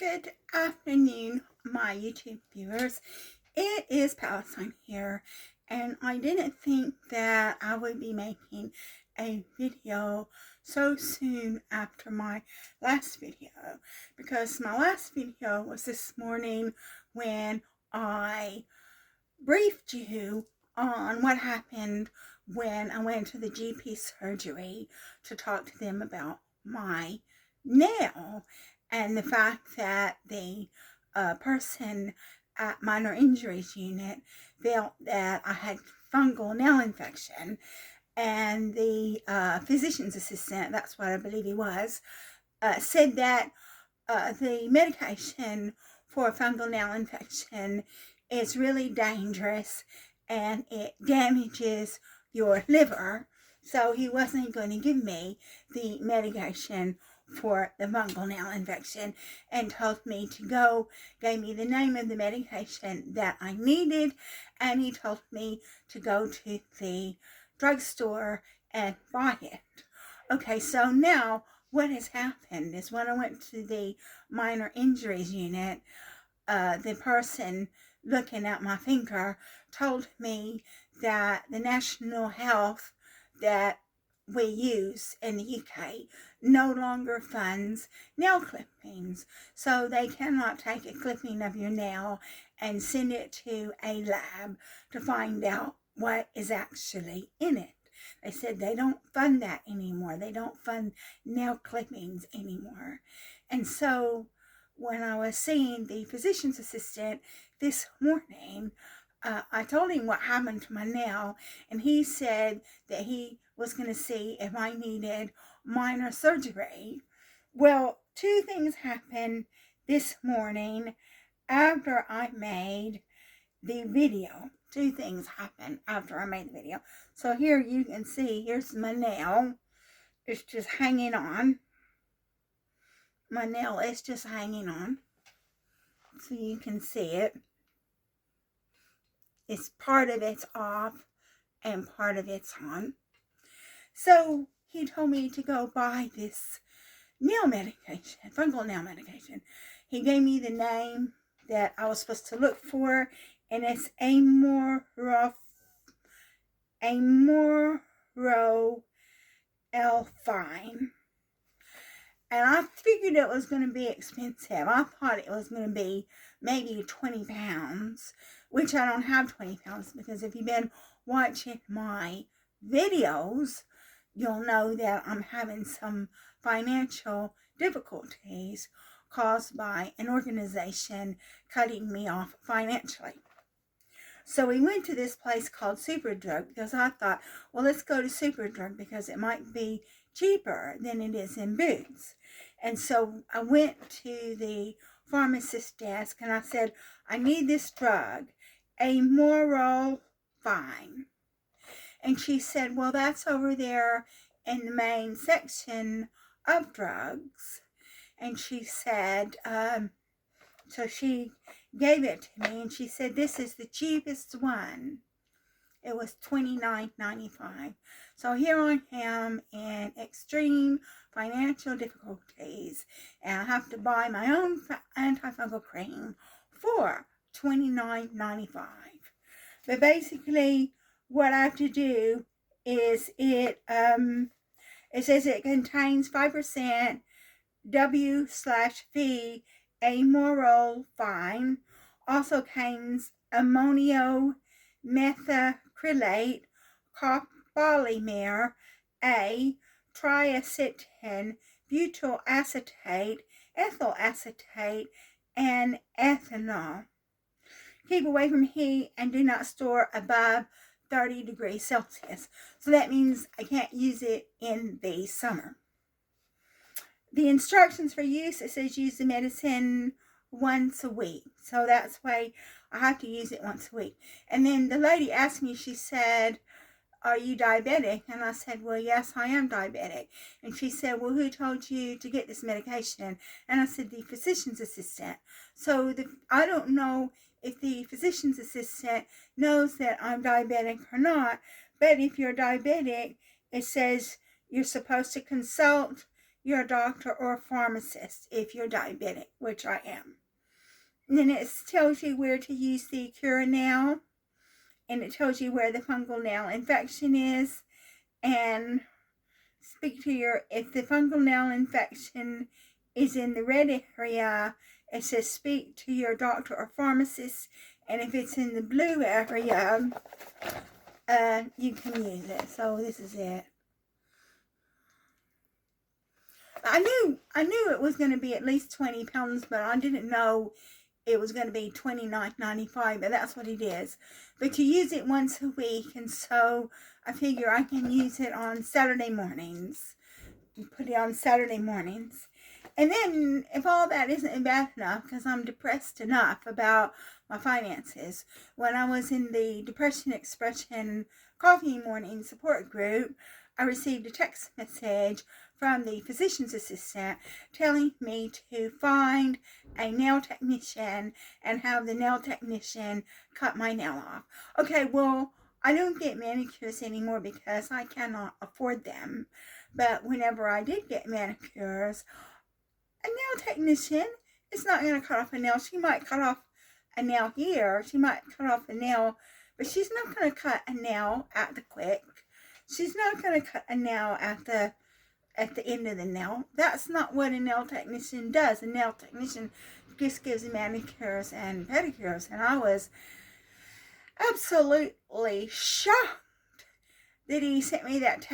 Good afternoon, my YouTube viewers. It is Palestine here, and I didn't think that I would be making a video so soon after my last video, because my last video was this morning when I briefed you on what happened when I went to the GP surgery to talk to them about my nail, and the fact that the person at minor injuries unit felt that I had fungal nail infection, and the physician's assistant, that's what I believe he was, said that the medication for fungal nail infection is really dangerous and it damages your liver. So he wasn't going to give me the medication for the fungal nail infection and told me to go, gave me the name of the medication that I needed, and he told me to go to the drugstore and buy it. Okay, so now what has happened is when I went to the minor injuries unit, the person looking at my finger told me that the national health that we use in the UK no longer funds nail clippings. So they cannot take a clipping of your nail and send it to a lab to find out what is actually in it. They said they don't fund that anymore. They don't fund nail clippings anymore. And so when I was seeing the physician's assistant this morning, I told him what happened to my nail, and he said that he was going to see if I needed minor surgery. Well, two things happened this morning after I made the video. Two things happened after I made the video. So here you can see, here's my nail. It's just hanging on. My nail is just hanging on. So you can see it. It's part of it's off and part of it's on. So he told me to go buy this nail medication, fungal nail medication. He gave me the name that I was supposed to look for, and it's Amoro L-Fine. And I figured it was going to be expensive. I thought it was going to be maybe 20 pounds, which I don't have 20 pounds, because if you've been watching my videos, you'll know that I'm having some financial difficulties caused by an organization cutting me off financially. So we went to this place called Superdrug because I thought, well, let's go to Superdrug because it might be cheaper than it is in Boots. And so I went to the pharmacist's desk and I said, I need this drug, Amoro Fine. And she said, well, that's over there in the main section of drugs. And she said, so she gave it to me and she said, this is the cheapest one. It was $29.95. So here I am in extreme financial difficulties, and I have to buy my own antifungal cream for $29.95. But basically, what I have to do is it says it contains 5% W/V amorol fine, also contains ammonio methacrylate, copolymer A, triacetin, butyl acetate, ethyl acetate, and ethanol. Keep away from heat and do not store above 30 degrees Celsius. So that means I can't use it in the summer. The instructions for use, it says use the medicine once a week. So that's why I have to use it once a week. And then the lady asked me, she said, are you diabetic? And I said, well, yes, I am diabetic. And she said, well, who told you to get this medication? And I said, the physician's assistant. So I don't know if the physician's assistant knows that I'm diabetic or not. But if you're diabetic, it says you're supposed to consult your doctor or pharmacist if you're diabetic, which I am. And then it tells you where to use the Cure Nail, and it tells you where the fungal nail infection is, and speak to your, if the fungal nail infection is in the red area, it says speak to your doctor or pharmacist, and if it's in the blue area, you can use it. So this is it. I knew it was going to be at least 20 pounds, but I didn't know it was going to be $29.95, but that's what it is. But you use it once a week, and so I figure I can use it on Saturday mornings. Put it on Saturday mornings. And then, if all that isn't bad enough, because I'm depressed enough about my finances, when I was in the Depression Expression Coffee Morning Support Group, I received a text message from the physician's assistant telling me to find a nail technician and have the nail technician cut my nail off. Okay, well, I don't get manicures anymore because I cannot afford them. But whenever I did get manicures, a nail technician is not going to cut off a nail. She might cut off a nail here. She might cut off a nail, but she's not going to cut a nail at the quick. She's not going to cut a nail at the end of the nail. That's not what a nail technician does. A nail technician just gives manicures and pedicures. And I was absolutely shocked that he sent me that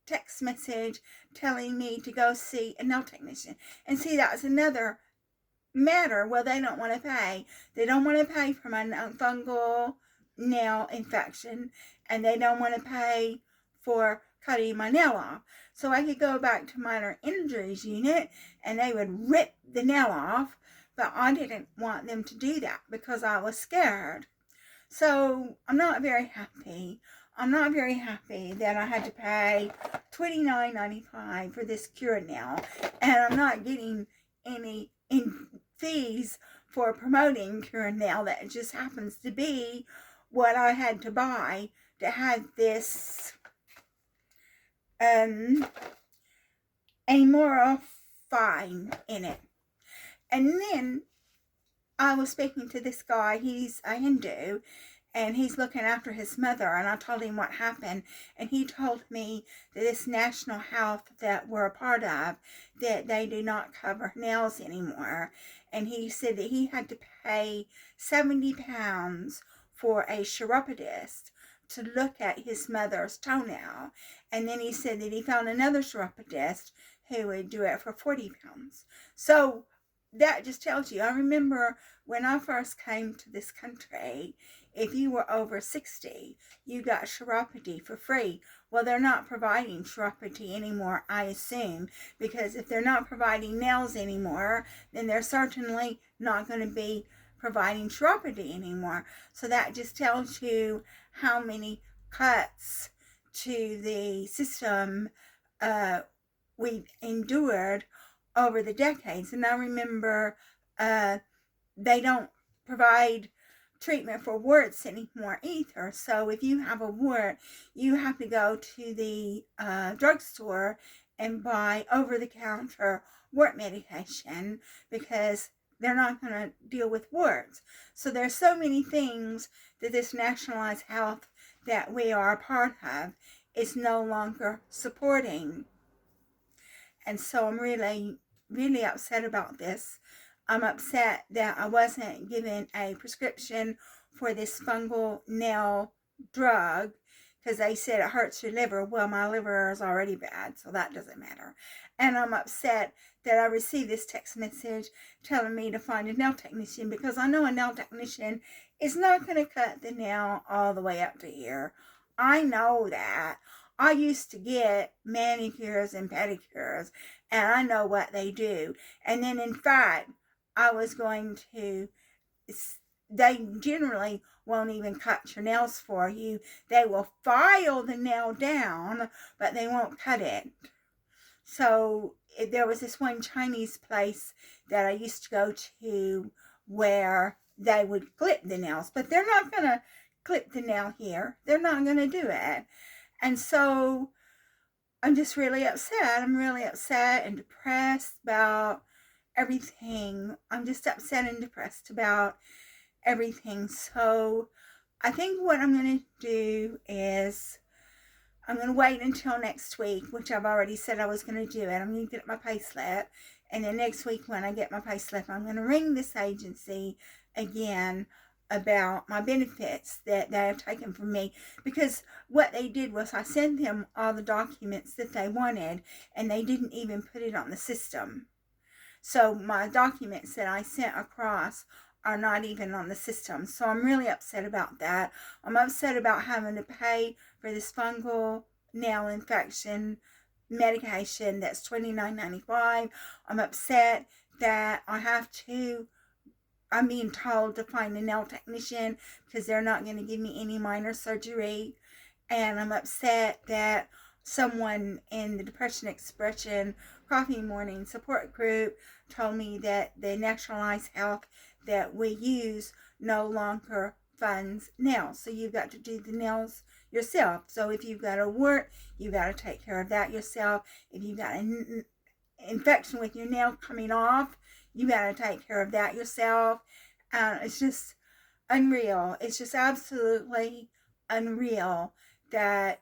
text message telling me to go see a nail technician. And see, that's another matter. Well, they don't want to pay. They don't want to pay for my fungal nail infection, and they don't want to pay for cutting my nail off. So I could go back to minor injuries unit and they would rip the nail off, but I didn't want them to do that because I was scared. So I'm not very happy. I'm not very happy that I had to pay $29.95 for this Cure Nail, and I'm not getting any fees for promoting Cure Nail. That just happens to be what I had to buy to have this amorphine in it. And then I was speaking to this guy. He's a Hindu, and he's looking after his mother, and I told him what happened, and he told me that this national health that we're a part of, that they do not cover nails anymore, and he said that he had to pay 70 pounds for a chiropodist to look at his mother's toenail, and then he said that he found another chiropodist who would do it for 40 pounds. So that just tells you. I remember when I first came to this country, if you were over 60, you got chiropody for free. Well, they're not providing chiropody anymore, I assume, because if they're not providing nails anymore, then they're certainly not going to be providing chiropody anymore. So that just tells you how many cuts to the system we've endured over the decades. And I remember they don't provide treatment for warts anymore either. So if you have a wart, you have to go to the drugstore and buy over-the-counter wart medication because they're not going to deal with warts. So there's so many things that this nationalized health that we are a part of is no longer supporting. And so I'm really, really upset about this. I'm upset that I wasn't given a prescription for this fungal nail drug because they said it hurts your liver. Well, my liver is already bad, so that doesn't matter. And I'm upset that I received this text message telling me to find a nail technician because I know a nail technician is not going to cut the nail all the way up to here. I know that. I used to get manicures and pedicures, and I know what they do. And then, in fact, I was going to, they generally won't even cut your nails for you. They will file the nail down, but they won't cut it. So there was this one Chinese place that I used to go to where they would clip the nails, but they're not going to clip the nail here. They're not going to do it. And so I'm just really upset. I'm really upset and depressed about everything. I'm just upset and depressed about everything. So I think what I'm going to do is I'm going to wait until next week, which I've already said I was going to do it. I'm going to get my pay slip. And then next week when I get my pay slip, I'm going to ring this agency again about my benefits that they have taken from me. Because what they did was I sent them all the documents that they wanted, and they didn't even put it on the system. So my documents that I sent across are not even on the system. So I'm really upset about that. I'm upset about having to pay for this fungal nail infection medication that's $29.95. I'm upset that I'm being told to find a nail technician because they're not going to give me any minor surgery. And I'm upset that someone in the Depression Expression Coffee Morning Support Group told me that the naturalized health that we use no longer funds nails. So you've got to do the nails yourself. So if you've got a wart, you've got to take care of that yourself. If you've got an infection with your nail coming off, you got to take care of that yourself. It's just unreal. It's just absolutely unreal that,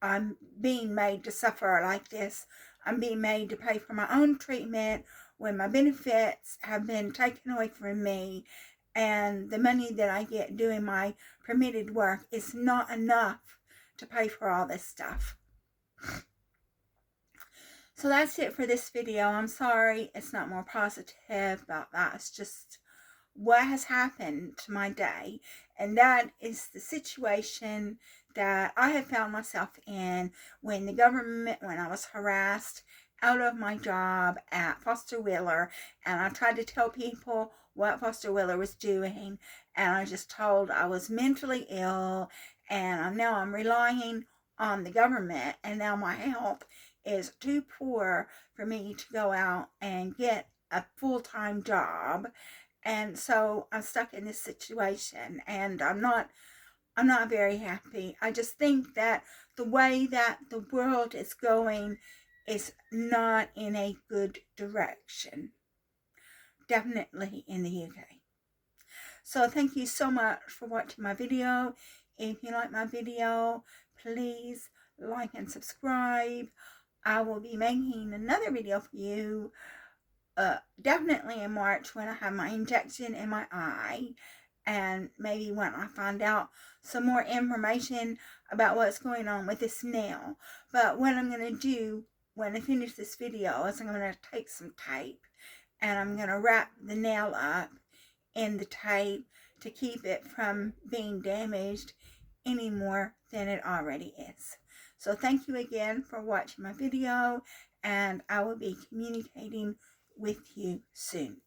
I'm being made to suffer like this. I'm being made to pay for my own treatment when my benefits have been taken away from me, and the money that I get doing my permitted work is not enough to pay for all this stuff. So that's it for this video. I'm sorry it's not more positive about that. It's just what has happened to my day, and that is the situation that I have found myself in when I was harassed out of my job at Foster Wheeler, and I tried to tell people what Foster Wheeler was doing, and I just told I was mentally ill, and now I'm relying on the government, and now my health is too poor for me to go out and get a full-time job. And so I'm stuck in this situation, and I'm not very happy. I just think that the way that the world is going is not in a good direction. Definitely in the UK. So thank you so much for watching my video. If you like my video, please like and subscribe. I will be making another video for you definitely in March when I have my injection in my eye, and maybe when I find out some more information about what's going on with this nail. But what I'm going to do when I finish this video is I'm going to take some tape and I'm going to wrap the nail up in the tape to keep it from being damaged any more than it already is. So thank you again for watching my video, and I will be communicating with you soon.